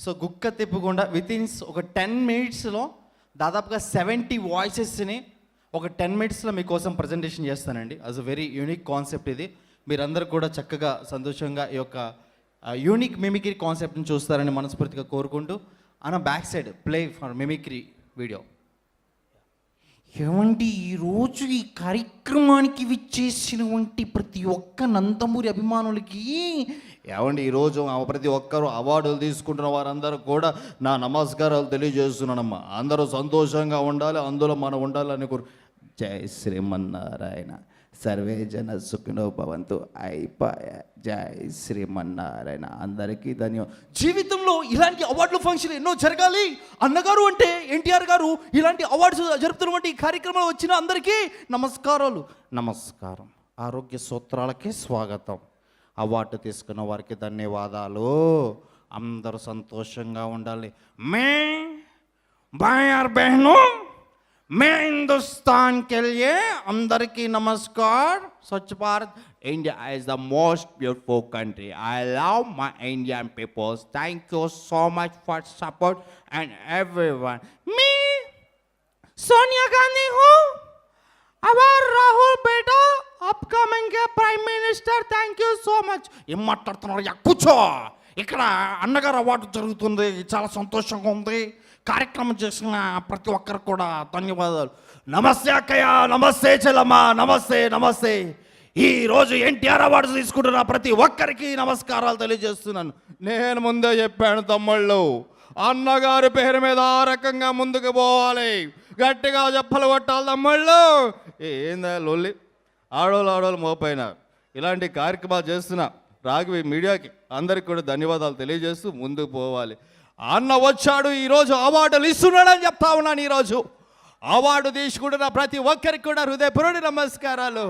So గుక్క తిప్పకుండా within ఒక 10 మినిట్స్లో దాదాపుగా 70 వాయిసెస్ని ఒక 10 మినిట్స్లో మీకోసం ప్రజెంటేషన్ చేస్తానండి. అస్ అ వెరీ యూనిక్ కాన్సెప్ట్ ఇది. మీరందరూ కూడా చక్కగా సంతోషంగా ఈ యొక్క యూనిక్ మిమిక్రీ కాన్సెప్ట్ని చూస్తారని మనస్ఫూర్తిగా కోరుకుంటూ back side play for mimicry video. ఏమండి, ఈరోజు ఈ కార్యక్రమానికి విచ్చేసినటువంటి ప్రతి ఒక్క నందమూరి అభిమానులకి ఏమండి, ఈరోజు ప్రతి ఒక్కరు అవార్డులు తీసుకుంటున్న వారందరూ కూడా నా నమస్కారాలు తెలియజేస్తున్నానమ్మా. అందరూ సంతోషంగా ఉండాలి, అందులో మనం ఉండాలని జై శ్రీమన్నారాయణ. సర్వే జన సుఖినో భవంతు. అయిపోయా. జై శ్రీమన్నారాయణ. అందరికీ ధన్యవాదాలు. జీవితంలో ఇలాంటి అవార్డుల ఫంక్షన్ ఎన్నో జరగాలి. అన్నగారు అంటే ఎన్టీఆర్ గారు ఇలాంటి అవార్డ్స్ జరుపుతున్నటువంటి కార్యక్రమంలో వచ్చిన అందరికీ నమస్కారాలు. నమస్కారం. ఆరోగ్య సూత్రాలకి స్వాగతం. అవార్డు తీసుకున్న వారికి ధన్యవాదాలు. అందరూ సంతోషంగా ఉండాలి. మే భాయ్ और बहनों, मैं हिंदुस्तान के लिए अंदर की नमस्कार. स्वच्छ Bharat. India is the most beautiful country. I love my Indian people. Thank you so much for support and everyone. Me Sonia Gandhi हूँ. अवर राहुल बेटा upcoming prime minister. Thank you so much. ఏం మాట్లాడుతున్నారు? కూర్చో. ఇక్కడ అన్నగారు అవార్డు జరుగుతుంది, చాలా సంతోషంగా ఉంది. కార్యక్రమం చేసిన ప్రతి ఒక్కరు కూడా ధన్యవాదాలు. నమస్తే అక్కయ్య, నమస్తే చెల్లమ్మ, నమస్తే నమస్తే. ఈరోజు ఎన్టీఆర్ అవార్డు తీసుకుంటున్న ప్రతి ఒక్కరికి నమస్కారాలు తెలియజేస్తున్నాను. నేను ముందే చెప్పాను తమ్ముళ్ళు, అన్నగారి పేరు మీద ఆ రకంగా ముందుకు పోవాలి, గట్టిగా చెప్పలు కొట్టాలి తమ్ముళ్ళు. ఏందా లొల్లి? ఆడోళ్ళు మోపైనారు. ఇలాంటి కార్యక్రమాలు చేస్తున్నా రాఘవి మీడియాకి అందరికి కూడా ధన్యవాదాలు తెలియజేస్తూ ముందుకు పోవాలి. అన్న వచ్చాడు, ఈరోజు అవార్డులు ఇస్తున్నాడని చెప్తా ఉన్నాను. ఈరోజు అవార్డు తీసుకుంటున్న ప్రతి ఒక్కరికి కూడా హృదయపూర్వక నమస్కారాలు.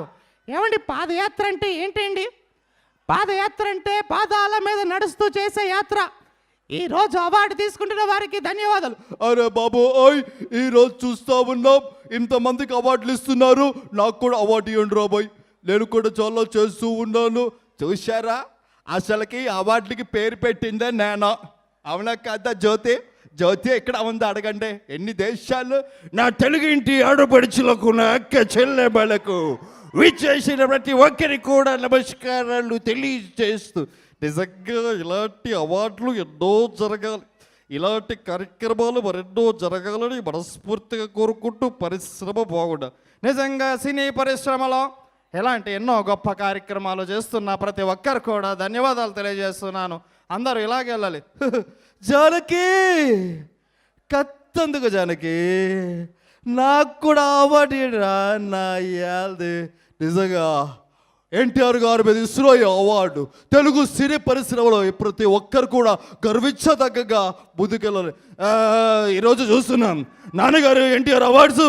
ఏమండి, పాదయాత్ర అంటే ఏంటండి? పాదయాత్ర అంటే పాదాల మీద నడుస్తూ చేసే యాత్ర. ఈరోజు అవార్డు తీసుకుంటున్న వారికి ధన్యవాదాలు. అరే బాబు, ఈరోజు చూస్తా ఉన్నాం, ఇంతమందికి అవార్డులు ఇస్తున్నారు, నాకు కూడా అవార్డు ఇవ్వండి రాబోయ్. నేను కూడా చాలా చేస్తూ ఉన్నాను. చూశారా, అసలుకి అవార్డులకి పేరు పెట్టిందే నేను. అవునా కదా జ్యోతి? జ్యోతి ఎక్కడ ఉంది అడగండి. ఎన్ని దేశాలు నా తెలుగు ఇంటి ఆడపడుచులకు, నా అక్క చెల్లెమ్మలకు విచ్చేసిన ప్రతి ఒక్కరికి కూడా నమస్కారాలు తెలియజేస్తూ, నిజంగా ఇలాంటి అవార్డులు ఎన్నో జరగాలి, ఇలాంటి కార్యక్రమాలు మరెన్నో జరగాలని మనస్ఫూర్తిగా కోరుకుంటూ పరిశ్రమ బాగుండాలి. నిజంగా సినీ పరిశ్రమలో ఇలాంటి ఎన్నో గొప్ప కార్యక్రమాలు చేస్తున్న ప్రతి ఒక్కరు కూడా ధన్యవాదాలు తెలియజేస్తున్నాను. అందరూ ఇలాగే వెళ్ళాలి. జానకి కత్తందుకు జానకి, నాకు కూడా అవార్డు రా నా యాల్ది. నిజంగా ఎన్టీఆర్ గారి మీద ఇస్రో అవార్డు తెలుగు సినీ పరిశ్రమలో ప్రతి ఒక్కరు కూడా గర్వించదగ్గగా ముందుకెళ్ళాలి. ఈరోజు చూస్తున్నాం నాన్నగారు ఎన్టీఆర్ అవార్డ్స్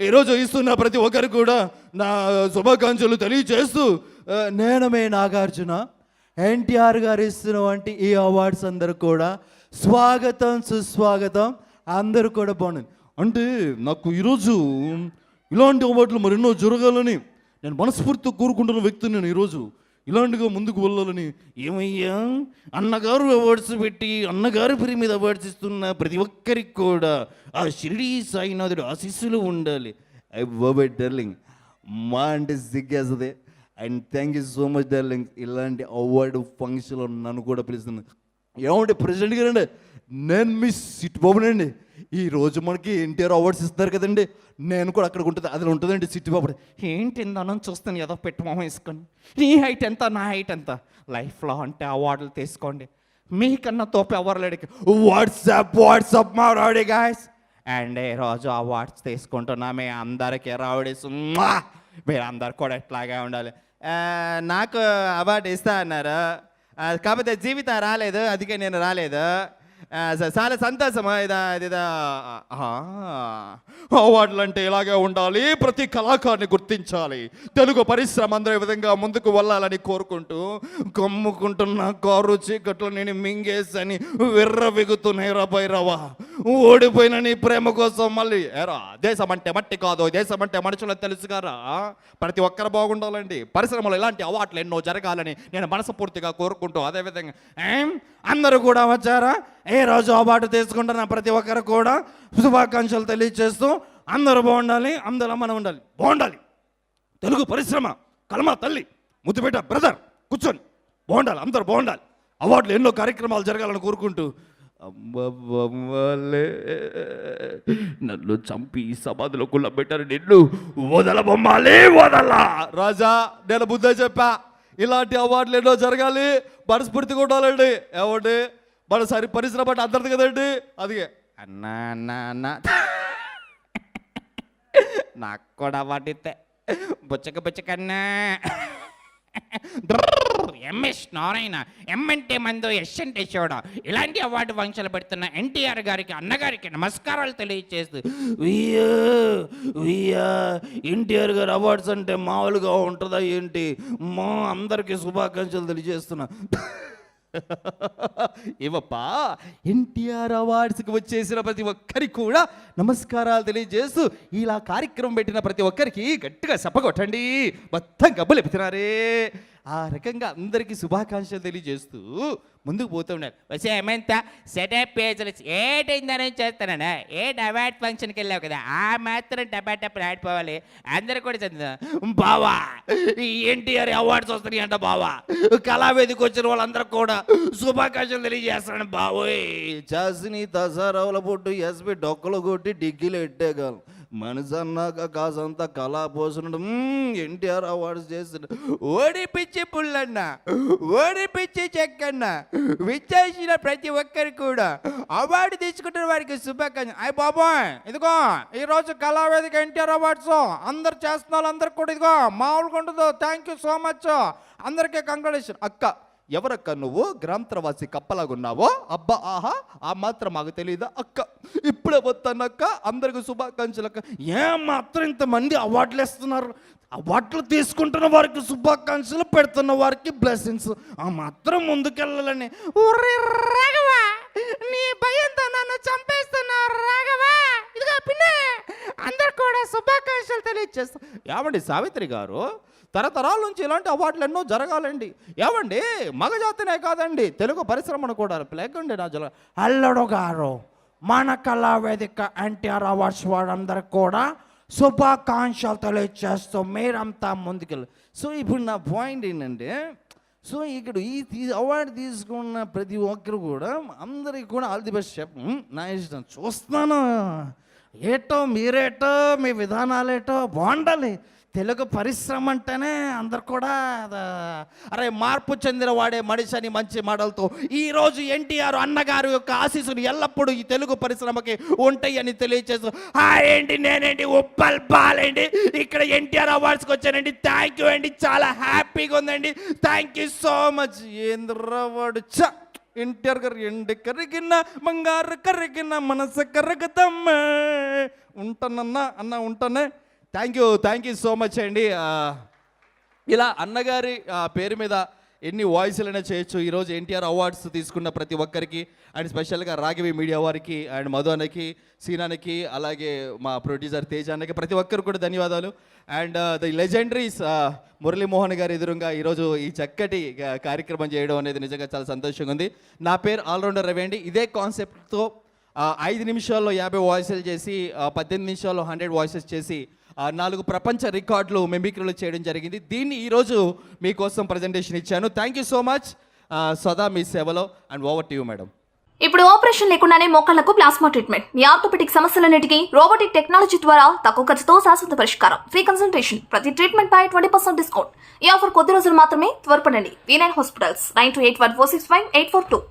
ఈరోజు ఇస్తున్న ప్రతి ఒక్కరు కూడా నా శుభాకాంక్షలు తెలియజేస్తూ, నేను మే నాగార్జున ఎన్టీఆర్ గారు ఇస్తున్నటువంటి ఈ అవార్డ్స్ అందరూ కూడా స్వాగతం సుస్వాగతం. అందరూ కూడా బాగుంది. అంటే నాకు ఈరోజు ఇలాంటి అవార్డులు మరెన్నో జరగాలని నేను మనస్ఫూర్తితో కోరుకుంటున్న వ్యక్తిని. నేను ఈరోజు ఇలాంటిగా ముందుకు వెళ్ళాలని. ఏమయ్యా, అన్నగారు అవార్డ్స్ పెట్టి అన్నగారి పేరు మీద అవార్డ్స్ ఇస్తున్న ప్రతి ఒక్కరికి కూడా ఆ షిరిడి సాయినాథుడు ఆశీస్సులు ఉండాలి. ఐ బాబాయ్ డార్లింగ్, మా అంటే సిగ్గేస్తుంది. And thank you so much darling. ఇలాంటి అవార్డు ఫంక్షన్లో నన్ను కూడా పిలుస్తుంది. ఏమంటే ప్రెసిడెంట్ గారండి, నేను మీ సిట్ బాబునండి. ఈరోజు మనకి ఎన్టీఆర్ అవార్డ్స్ ఇస్తున్నారు కదండి, నేను కూడా అక్కడ ఉంటుంది, అది ఉంటుందండి సిట్ బాబు. ఏంటి ఇందానని చూస్తాను, ఏదో పెట్టమో వేసుకొని. నీ హైట్ ఎంత, నా హైట్ ఎంత, లైఫ్లో అంటే అవార్డులు తీసుకోండి. మీకన్నా తోపు ఎవరు లేడికి. వాట్సాప్ మా రౌడీ గాయ్స్. అండ్ ఈరోజు అవార్డ్స్ తీసుకుంటున్నా మీ అందరికీ రౌడీస్. మీరు అందరు కూడా ఎట్లాగే ఉండాలి. నాకు అవార్డు ఇస్తా అన్నారు, కాకపోతే జీవితం రాలేదు, అందుకే నేను రాలేదు. చాలా సంతోషమా. ఇదా అవార్డులు అంటే ఇలాగే ఉండాలి, ప్రతి కళాకారుని గుర్తించాలి, తెలుగు పరిశ్రమ అందరూ ఈ విధంగా ముందుకు వెళ్ళాలని కోరుకుంటూ, కమ్ముకుంటున్న కారు చీకట్లో నేను మింగేసని విర్రవిగుతున్నాయి రా భైరవా. ఓడిపోయిన నీ ప్రేమ కోసం మళ్ళీ ఏరా దేశం అంటే మట్టి కాదు, దేశం అంటే మనుషులకు తెలుసు గారా. ప్రతి ఒక్కరు బాగుండాలండి. పరిశ్రమలో ఇలాంటి అవార్డులు ఎన్నో జరగాలని నేను మనస్ఫూర్తిగా కోరుకుంటూ, అదేవిధంగా అందరూ కూడా వచ్చారా, ఏ రోజు అవార్డు తీసుకుంటున్న ప్రతి ఒక్కరు కూడా శుభాకాంక్షలు తెలియజేస్తూ అందరూ బాగుండాలి, అందరూ మనం ఉండాలి, బాగుండాలి. తెలుగు పరిశ్రమ కలమా తల్లి ముద్దుపేట బ్రదర్ కూర్చొని బాగుండాలి, అందరూ బాగుండాలి. అవార్డులు ఎన్నో కార్యక్రమాలు జరగాలని కోరుకుంటూ అమ్మలే నన్ను చంపి సమాధిలో కుళ్ళబెట్టారు, నిన్ను వదల బొమ్మాలే వదలా. రాజా నేను బుద్ధే చెప్పా, ఇలాంటి అవార్డులు ఎన్నో జరగాలి, మనస్ఫూర్తిగా ఉండాలండి. ఏమండి మన సరి పరిశ్రమ అంటే అందరిది కదండి. అది అన్నా అన్నా అన్నా నాకు కూడా వాటితే బుచ్చకన్నా ఎంఎస్ నారాయణ, ఎం అంటే మందు, ఎస్ అంటే చూడ. ఇలాంటి అవార్డు ఫంక్షన్లు పెడుతున్న ఎన్టీఆర్ గారికి, అన్నగారికి నమస్కారాలు తెలియజేస్తూ ఎన్టీఆర్ గారు అవార్డ్స్ అంటే మామూలుగా ఉంటుందా ఏంటి, మా అందరికీ శుభాకాంక్షలు తెలియజేస్తున్నా. ఇవప్పా ఎన్టీఆర్ అవార్డ్స్కి వచ్చేసిన ప్రతి ఒక్కరికి కూడా నమస్కారాలు తెలియజేస్తూ ఇలా కార్యక్రమం పెట్టిన ప్రతి ఒక్కరికి గట్టిగా చెప్పగొట్టండి. మొత్తం గబ్బులు ఎప్పుతున్నారే. ఆ రకంగా అందరికీ శుభాకాంక్షలు తెలియజేస్తూ ముందుకు పోతూ ఉన్నారు. వచ్చే ఏమంతా సెటప్ పేజీలు ఏటైందని చేస్తానన్నా, అవార్డ్ ఫంక్షన్కి వెళ్ళావు కదా, ఆ మాత్రం టపాటప్పుడు ఆడిపోవాలి. అందరూ కూడా చదువుతాం బావా ఈ ఎన్టీఆర్ అవార్డ్స్ వస్తున్నాయి అంట బావా. కళావేదికి వచ్చిన వాళ్ళందరూ కూడా శుభాకాంక్షలు తెలియజేస్తాను బావోయ్. చేసిని దసరావుల పొట్టు ఎస్పి డొక్కలు కొట్టి డిగ్గిలు ఎట్టేగాలం మనసు అన్నాక కాసంతా కళా పోసుడు ఎన్టీఆర్ అవార్డ్స్ చేస్తున్నాడు. ఓడిపిచ్చి పుల్లన్న, ఓడిపిచ్చి చెక్కన్న, విచ్చేసిన ప్రతి ఒక్కరు కూడా అవార్డు తీసుకుంటున్న వారికి శుభాకాంక్షలు. అయ్య బాబోయ్, ఇదిగో ఈరోజు కళావేదిక ఎన్టీఆర్ అవార్డ్స్ అందరు చేస్తున్న వాళ్ళందరూ కూడా ఇదిగో మామూలుగా ఉండదు. థ్యాంక్ యూ సో మచ్, అందరికీ కంగ్రాచులేషన్. అక్క ఎవరక్క నువ్వు గ్రాంతరవాసి కప్పలాగున్నావో? అబ్బా ఆహా, ఆ మాత్రం మాకు తెలియదా అక్క? ఇప్పుడే వస్తానక్క, అందరికి శుభాకాంక్షలు అక్క. మాత్రం ఇంతమంది అవార్డులు ఇస్తున్నారు. అవార్డులు తీసుకుంటున్న వారికి శుభాకాంక్షలు, పెడుతున్న వారికి బ్లెస్సింగ్స్. ఆ మాత్రం ముందుకెళ్ళాలని. రాఘవా, నీ భయంతో నన్ను చంపేస్తున్నావు రాఘవా. ఇదిగో పిన్ని, అందరు కూడా శుభాకాంక్షలు తెలియజేస్తా. ఏమండి సావిత్రి గారు, తరతరాల నుంచి ఇలాంటి అవార్డులు ఎన్నో జరగాలండి. ఏమండి మగజాతినే కాదండి, తెలుగు పరిశ్రమను కూడా లేకండి నా జల. అల్లుడు గారు, మన కళావేదిక ఎన్టీఆర్ అవార్డ్స్ వారందరికి కూడా శుభాకాంక్షలు తెలియజేస్తూ మీరంతా ముందుకెళ్ళి. సో ఇప్పుడు నా పాయింట్ ఏంటంటే, సో ఇక్కడ ఈ అవార్డు తీసుకున్న ప్రతి ఒక్కరు కూడా అందరికి కూడా ఆల్ ది బెస్ట్ నా ఇష్టం చూస్తున్నాను. ఏటో మీరేటో మీ విధానాలేటో బాగుండాలి. తెలుగు పరిశ్రమ అంటేనే అందరు కూడా అరే మార్పు చెందిన వాడే మనిషి అని మంచి మాటలతో ఈరోజు ఎన్టీఆర్ అన్నగారు యొక్క ఆశీస్సులు ఎల్లప్పుడూ ఈ తెలుగు పరిశ్రమకి ఉంటాయి అని తెలియజేస్తూ, ఏంటి నేనేంటి ఉప్పల్ బాలేండి ఇక్కడ ఎన్టీఆర్ అవార్డ్స్కి వచ్చానండి. థ్యాంక్ యూ అండి, చాలా హ్యాపీగా ఉందండి. Thank you so much. ఏంద్రవాడు చ ఎన్టీఆర్ గారు ఎండి కరిగిన బంగారు కరిగిన మనసు కరగదమ్మ. ఉంటానన్నా అన్న, ఉంటానే. థ్యాంక్ యూ సో మచ్ అండి. ఇలా అన్నగారి పేరు మీద ఎన్ని వాయిస్లైనా చేయొచ్చు. ఈరోజు ఎన్టీఆర్ అవార్డ్స్ తీసుకున్న ప్రతి ఒక్కరికి, అండ్ స్పెషల్గా రాఘవి మీడియా వారికి, అండ్ మధు అన్నకి, సీనానికి, అలాగే మా ప్రొడ్యూసర్ తేజ అన్నకి, ప్రతి ఒక్కరు కూడా ధన్యవాదాలు. అండ్ ది లెజెండరీస్ మురళీమోహన్ గారి ఎదురుగా ఈరోజు ఈ చక్కటి కార్యక్రమం చేయడం అనేది నిజంగా చాలా సంతోషంగా ఉంది. నా పేరు ఆల్రౌండర్ రవి అండి. ఇదే కాన్సెప్ట్తో 5 నిమిషాల్లో 50 వాయిస్లు చేసి 18 నిమిషాల్లో 100 వాయిసెస్ చేసి 4 ప్రపంచ రికార్డులు మిమిక్రీలు చేయడం జరిగింది. దీన్ని ఈరోజు మీకోసం ప్రజెంటేషన్ ఇచ్చాను. Thank you so much. సదా మీ సేవలో. And over to you madam. ఇప్పుడు ఆపరేషన్ లేకుండానే మోకాళ్లకు ప్లాస్మా ట్రీట్మెంట్. మీ ఆర్థోపెటిక్ సమస్యలన్నిటికీ రోబోటిక్ టెక్నాలజీ ద్వారా తక్కువ ఖర్చుతో శాశ్వత పరిష్కారం. Free consultation. ప్రతి ట్రీట్మెంట్ పై 20% డిస్కౌంట్. ఈ ఆఫర్ కొద్ది రోజులు మాత్రమే. త్వరపడండి. V9 hospitals 9281465842.